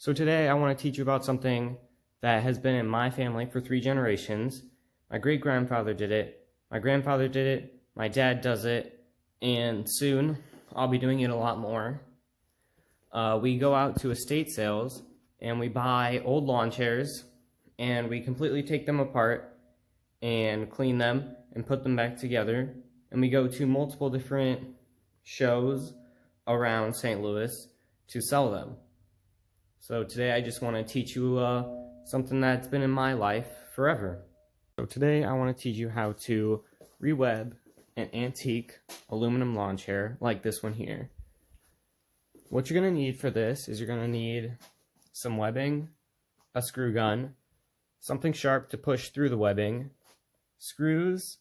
So today I want to teach you about something that has been in my family for 3 generations. My great-grandfather did it, my grandfather did it, my dad does it, and soon I'll be doing it a lot more. We go out to estate sales and we buy old lawn chairs and we completely take them apart and clean them and put them back together. And we go to multiple different shows around St. Louis to sell them. So today I just want to teach you something that's been in my life forever. So today I want to teach you how to re-web an antique aluminum lawn chair like this one here. What you're going to need for this is you're going to need some webbing, a screw gun, something sharp to push through the webbing, screws,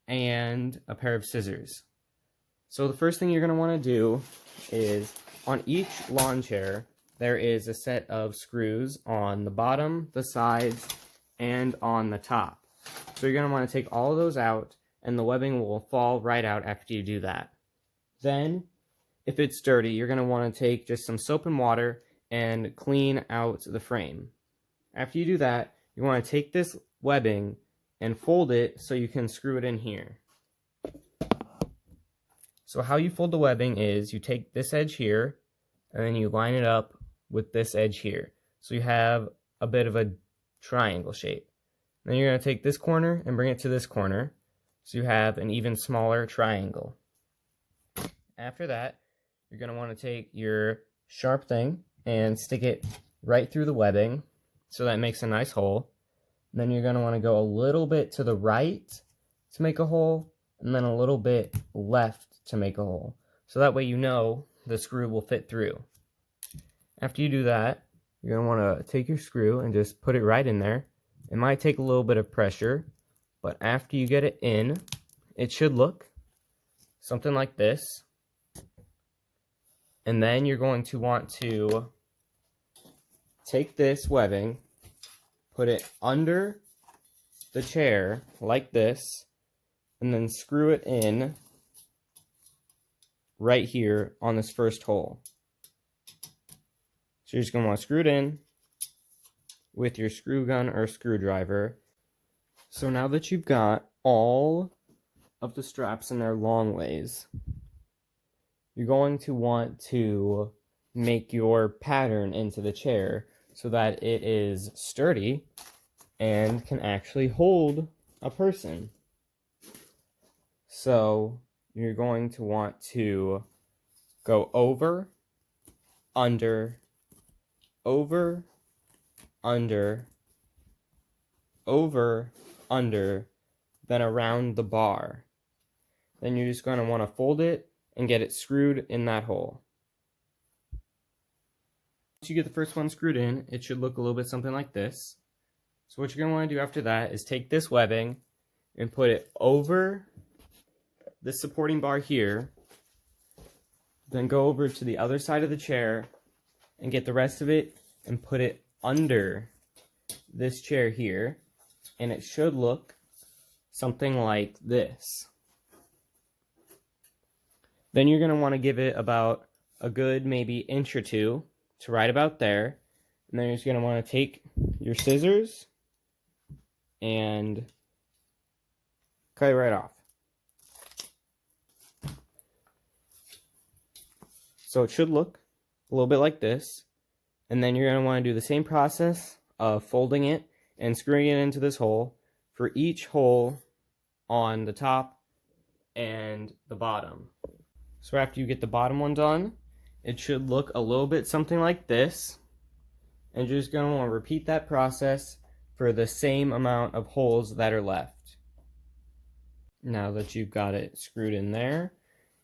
and a pair of scissors. So the first thing you're going to want to do is on each lawn chair there is a set of screws on the bottom, the sides, and on the top. So you're going to want to take all of those out and the webbing will fall right out after you do that. Then, if it's dirty, you're going to want to take just some soap and water and clean out the frame. After you do that, you want to take this webbing and fold it so you can screw it in here. So how you fold the webbing is you take this edge here and then you line it up with this edge here. So you have a bit of a triangle shape. Then you're going to take this corner and bring it to this corner so you have an even smaller triangle. After that, you're going to want to take your sharp thing and stick it right through the webbing so that makes a nice hole. And then you're going to want to go a little bit to the right to make a hole and then a little bit left to make a hole. So that way you know the screw will fit through. After you do that, you're going to want to take your screw and just put it right in there. It might take a little bit of pressure, but after you get it in, it should look something like this. And then you're going to want to take this webbing, put it under the chair like this, and then screw it in right here on this first hole. So you're just going to want to screw it in with your screw gun or screwdriver. So now that you've got all of the straps in their long ways, you're going to want to make your pattern into the chair so that it is sturdy and can actually hold a person. So you're going to want to go over, under, over, under, over, under, then around the bar. Then you're just going to want to fold it and get it screwed in that hole. Once you get the first one screwed in, it should look a little bit something like this. So what you're going to want to do after that is take this webbing and put it over this supporting bar here, then go over to the other side of the chair and get the rest of it and put it under this chair here, and it should look something like this. Then you're going to want to give it about a good maybe inch or two to right about there, and then you're just going to want to take your scissors and cut it right off. So it should look a little bit like this. And then you're going to want to do the same process of folding it and screwing it into this hole for each hole on the top and the bottom. So after you get the bottom one done, it should look a little bit something like this. And you're just going to want to repeat that process for the same amount of holes that are left. Now that you've got it screwed in there,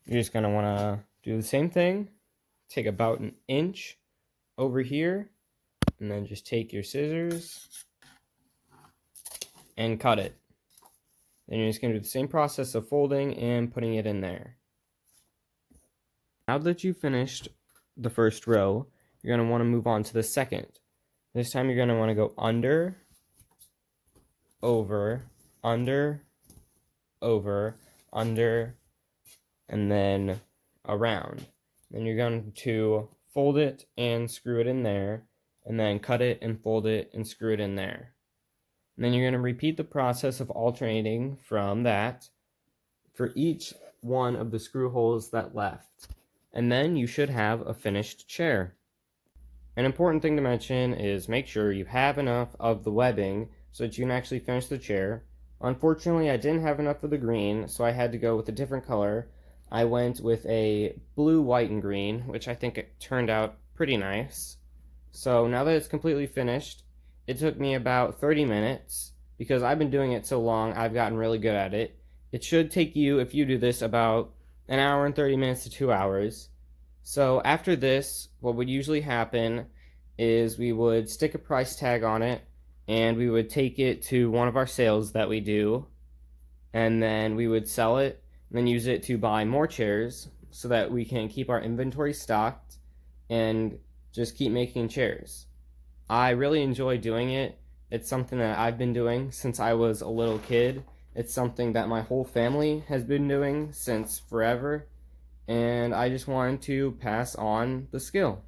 you're just going to want to do the same thing. Take about an inch over here, and then just take your scissors and cut it. Then you're just going to do the same process of folding and putting it in there. Now that you've finished the first row, you're going to want to move on to the second. This time you're going to want to go under, over, under, over, under, and then around. Then you're going to fold it and screw it in there, and then cut it and fold it and screw it in there. And then you're going to repeat the process of alternating from that for each one of the screw holes that left. And then you should have a finished chair. An important thing to mention is make sure you have enough of the webbing so that you can actually finish the chair. Unfortunately, I didn't have enough of the green, so I had to go with a different color. I went with a blue, white, and green, which I think it turned out pretty nice. So now that it's completely finished, it took me about 30 minutes. Because I've been doing it so long, I've gotten really good at it. It should take you, if you do this, about an hour and 30 minutes to 2 hours. So after this, what would usually happen is we would stick a price tag on it, and we would take it to one of our sales that we do, and then we would sell it, and then use it to buy more chairs so that we can keep our inventory stocked and just keep making chairs. I really enjoy doing it. It's something that I've been doing since I was a little kid. It's something that my whole family has been doing since forever, and I just wanted to pass on the skill.